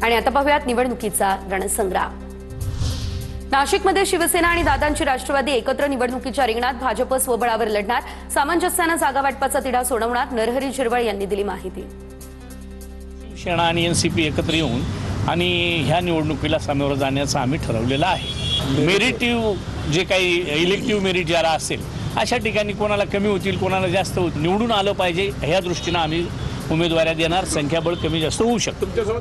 आणि आता पाहूयात निवडणुकीचा रणसंग्राम। नाशिकमध्ये शिवसेना आणि दादांची राष्ट्रवादी एकत्र निवडणुकीच्या रिंगणात भाजप स्वबळावर लढणार। सामंजस्याने जागा वाटपाचा तिढा सोडवणार, नरहरी झिरवळ यांनी दिली माहिती। शिवसेना आणि एनसीपी एकत्र येऊन आणि ह्या निवडणुकीला सामोरं जाण्याचं आम्ही ठरवलेलं आहे। मेरिटिव्ह जे काही इलेक्टिव्ह मेरिट ज्याला असेल अशा ठिकाणी कोणाला कमी होतील कोणाला जास्त होतील, निवडून आलं पाहिजे ह्या दृष्टीने आम्ही उमेदवारी देणार। संख्याबळ कमी जास्त होऊ शकतं।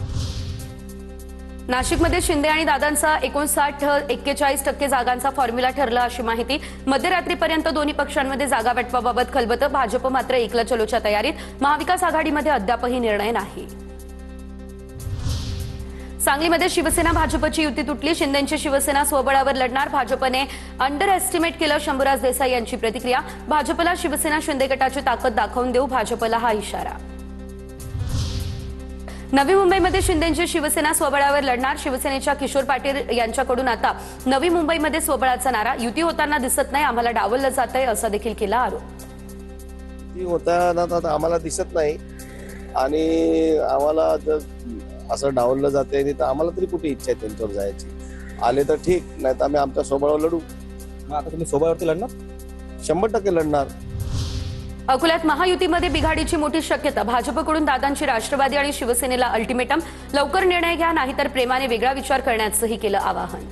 नाशिकमध्ये शिंदे आणि दादांचा 59-41% जागांचा फॉर्म्युला ठरला अशी माहिती। मध्यरात्रीपर्यंत दोन्ही पक्षांमध्ये जागा वाटपाबाबत खलबतं। भाजप मात्र एकला चलोच्या तयारीत। महाविकास आघाडीमध्ये अद्यापही निर्णय नाही। सांगलीमध्ये शिवसेना भाजपची युती तुटली। शिंदेंची शिवसेना स्वबळावर लढणार। भाजपने अंडर एस्टिमेट केलं, शंभूराज देसाई यांची प्रतिक्रिया। भाजपला शिवसेना शिंदे गटाची ताकद दाखवून देऊ, भाजपला हा इशारा। नवी मुंबईमध्ये शिंदेंची शिवसेना स्वबळावर लढणार। शिवसेनेच्या किशोर पाटील यांच्याकडून आता नवी मुंबईमध्ये स्वबळाचा नारा। युती होताना दिसत नाही, आम्हाला डावललं जातंय असा देखील केला आरोप। युती होताना आम्हाला दिसत नाही आणि आम्हाला जर असं डावललं जाते तर आम्हाला तरी कुठे इच्छा आहे त्यांच्यावर जायची। आले तर ठीक, नाही तर आम्ही आमच्या स्वबळावर लढू। मग आता तुम्ही स्वबळावरती लढणार? 100% लढणार। अकोल्यात महायुतीमध्ये बिघाडीची मोठी शक्यता। भाजपकडून दादांची राष्ट्रवादी आणि शिवसेनेला अल्टिमेटम। लवकर निर्णय घ्या, नाहीतर प्रेमाने वेगळा विचार करण्याचंही केलं आवाहन।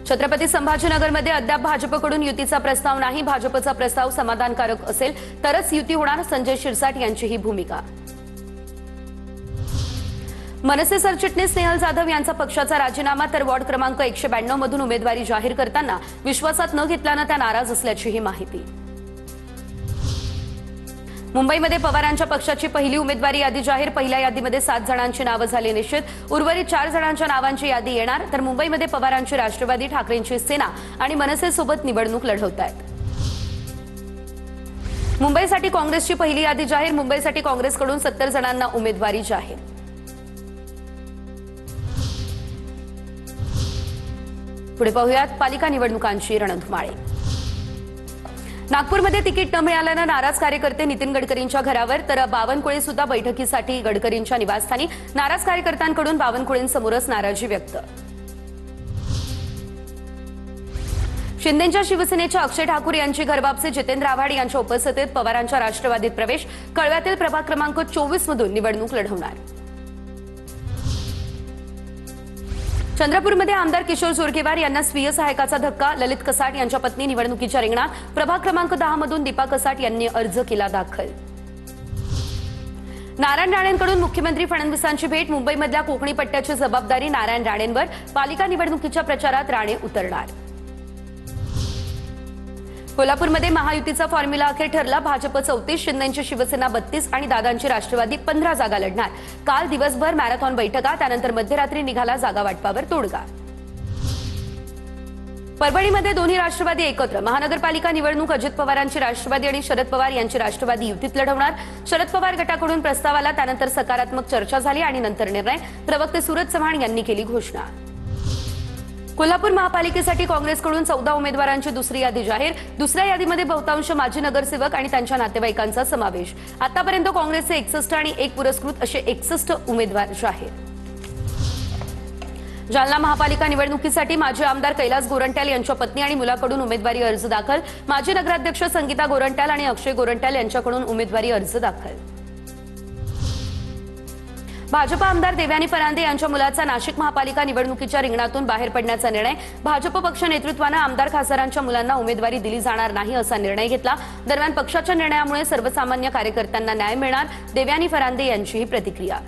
छत्रपती संभाजीनगरमध्ये अद्याप भाजपकडून युतीचा प्रस्ताव नाही। भाजपचा प्रस्ताव समाधानकारक असेल तरच युती होणार, संजय शिरसाट यांची ही भूमिका। मनसे सरचिटणीस स्नेहल जाधव यांचा पक्षाचा राजीनामा, तर वॉर्ड क्रमांक 192 मधून उमेदवारी जाहीर करताना विश्वासात न घेतल्यानं त्या नाराज असल्याचीही माहिती। मुंबईमध्ये पवारांच्या पक्षाची पहिली उमेदवारी यादी जाहीर। पहिल्या यादीमध्ये 7 जणांची नावं झाली निश्चित। उर्वरित 4 जणांच्या नावांची यादी येणार। तर मुंबईमध्ये पवारांची राष्ट्रवादी, ठाकरेंची सेना आणि मनसेसोबत निवडणूक लढवत आहेत। मुंबईसाठी काँग्रेसची पहिली यादी जाहीर। मुंबईसाठी काँग्रेसकडून 70 जणांना उमेदवारी जाहीर। पुढे पाहूयात पालिका निवडणुकांची रणधुमाळी। नागपूरमध्ये तिकीट न मिळाल्यानं नाराज कार्यकर्ते नितीन गडकरींच्या घरावर, तर बावनकुळे सुद्धा बैठकीसाठी गडकरींच्या निवासस्थानी। नाराज कार्यकर्त्यांकडून बावनकुळेंसमोरच नाराजी व्यक्त। शिंदेंच्या शिवसेनेच्या अक्षय ठाकूर यांची घरवापसी। जितेंद्र आव्हाड यांच्या उपस्थितीत पवारांच्या राष्ट्रवादीत प्रवेश। कळव्यातील प्रभाग क्रमांक 24 मधून निवडणूक लढवणार। चंद्रपूरमध्ये आमदार किशोर जोरगेवार यांना स्वीय सहायकाचा धक्का। ललित कसाट यांच्या पत्नी निवडणुकीच्या रिंगणात। प्रभाग क्रमांक 10 मधून दीपा कसाट यांनी अर्ज केला दाखल। नारायण राणेंकडून मुख्यमंत्री फडणवीसांची भेट। मुंबईमधल्या कोकणी पट्ट्याची जबाबदारी नारायण राणेंवर। पालिका निवडणुकीच्या प्रचारात राणे उतरणार। कोल्हापूरमध्ये महायुतीचा फॉर्म्युला अखेर ठरला। भाजप 34, शिंदेंची शिवसेना 32 आणि दादांची राष्ट्रवादी 15 जागा लढणार। काल दिवसभर मॅरेथॉन बैठका, त्यानंतर मध्यरात्री निघाला जागा वाटपावर तोडगा। परभणीमध्ये दोन्ही राष्ट्रवादी एकत्र। महानगरपालिका निवडणूक अजित पवारांची राष्ट्रवादी आणि शरद पवार यांची राष्ट्रवादी युतीत लढवणार। शरद पवार गटाकडून प्रस्ताव आला, त्यानंतर सकारात्मक चर्चा झाली आणि नंतर निर्णय। प्रवक्ते सूरज चव्हाण यांनी केली घोषणा। कोल्हापूर महापालिकेसाठी काँग्रेसकडून 14 उमेदवारांची दुसरी यादी जाहीर। दुसऱ्या यादीमध्ये बहुतांश माजी नगरसेवक आणि त्यांच्या नातेवाईकांचा समावेश। आतापर्यंत काँग्रेसचे 61 आणि 1 पुरस्कृत असे 61 उमेदवार जाहीर। जालना महापालिका निवडणुकीसाठी माजी आमदार कैलास गोरंट्याल यांच्या पत्नी आणि मुलाकडून उमेदवारी अर्ज दाखल। माजी नगराध्यक्ष संगीता गोरंट्याल आणि अक्षय गोरंट्याल यांच्याकडून उमेदवारी अर्ज दाखल। भाजप आमदार देवयानी फरांदे यांच्या मुलाचा नाशिक महापालिका निवडणुकीच्या रिंगणातून बाहेर पडण्याचा निर्णय। भाजप पक्ष नेतृत्वानं आमदार खासदारांच्या मुलांना उमेदवारी दिली जाणार नाही असा निर्णय घेतला। दरम्यान पक्षाच्या निर्णयामुळे सर्वसामान्य कार्यकर्त्यांना न्याय मिळणार, देवयानी फरांदे यांचीही प्रतिक्रिया।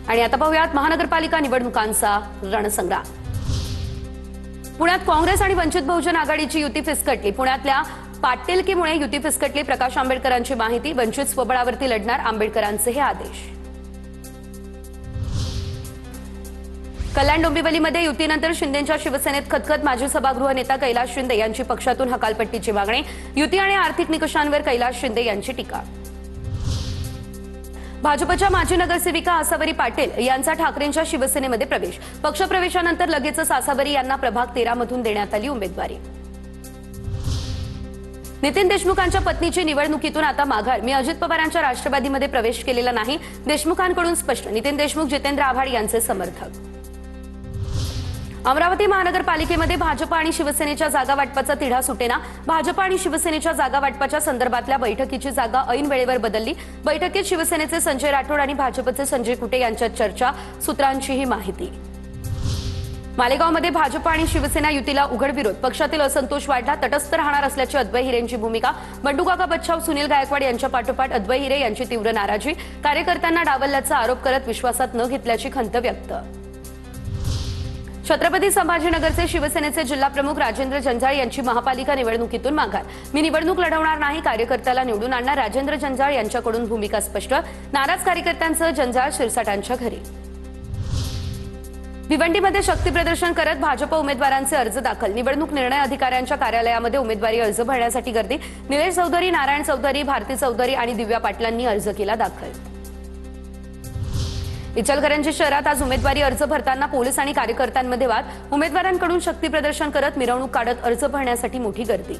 आणि आता पाहूयात महानगरपालिका निवडणुकांचा रणसंग्राम। पुण्यात काँग्रेस आणि वंचित बहुजन आघाडीची युती फिसकटली। पुण्यातल्या पाटीलकीमुळे युती फिसकटली। प्रकाश आंबेडकरांची माहिती। वंचित स्वबळावरती लढणार, आंबेडकरांचे हे आदेश। कल्याण डोंबिवलीमध्ये युतीनंतर शिंदेंच्या शिवसेनेत खतखत। माजी सभागृह नेता कैलास शिंदे यांची पक्षातून हकालपट्टीची मागणी। युती आणि आर्थिक निकषांवर कैलास शिंदे यांची टीका। भाजपच्या माजी नगरसेविका आसावरी पाटील यांचा ठाकरेंच्या शिवसेनेमध्ये प्रवेश। पक्षप्रवेशानंतर लगेचच आसावरी यांना प्रभाग 13 मधून देण्यात आली उमेदवारी। नितीन देशमुखांच्या पत्नीची निवडणुकीतून आता माघार. मी अजित पवारांच्या राष्ट्रवादीमध्ये प्रवेश केलेला नाही. देशमुखांकडून स्पष्ट. नितीन देशमुख जितेंद्र आव्हाड यांचे समर्थक. अमरावती महानगरपालिकेमध्ये भाजप आणि शिवसेनेच्या जागा वाटपाचा तिढा सुटेना. भाजप आणि शिवसेनेच्या जागा वाटपाच्या संदर्भातल्या बैठकीची जागा ऐन वेळेवर बदलली. बैठकीत शिवसेनेचे संजय राठोड आणि भाजपचे संजय कुटे यांच्यात चर्चा. सूत्रांची ही माहिती. मालेगावमध्ये भाजप आणि शिवसेना युतीला उघड विरोध. पक्षातील असंतोष वाढला. तटस्थ राहणार असल्याची अद्वै हिरेंची भूमिका. बंडूकाका बच्छाव, सुनील गायकवाड यांच्या पाठोपाठ अद्वै हिरे यांची तीव्र नाराजी. कार्यकर्त्यांना डावलल्याचा आरोप करत विश्वासात न घेतल्याची खंत व्यक्त. छत्रपती संभाजीनगरचे शिवसेनेचे जिल्हाप्रमुख राजेंद्र जंजाळ यांची महापालिका निवडणुकीतून माघार. मी निवडणूक लढवणार नाही. कार्यकर्त्याला निवडून आणणार. राजेंद्र जंजाळ यांच्याकडून भूमिका स्पष्ट. नाराज कार्यकर्त्यांचं जंजाळ शिरसाटांच्या घरी. भिवंडीमध्ये शक्ती प्रदर्शन करत भाजप उमेदवारांचे अर्ज दाखल. निवडणूक निर्णय अधिकाऱ्यांच्या कार्यालयामध्ये उमेदवारी अर्ज भरण्यासाठी गर्दी. निलेश चौधरी, नारायण चौधरी, भारती चौधरी आणि दिव्या पाटलांनी अर्ज केला दाखल. इचलकरंजी शहरात आज उमेदवारी अर्ज भरताना पोलीस आणि कार्यकर्त्यांमध्ये वाद. उमेदवारांकडून शक्ती प्रदर्शन करत मिरवणूक काढत अर्ज भरण्यासाठी मोठी गर्दी.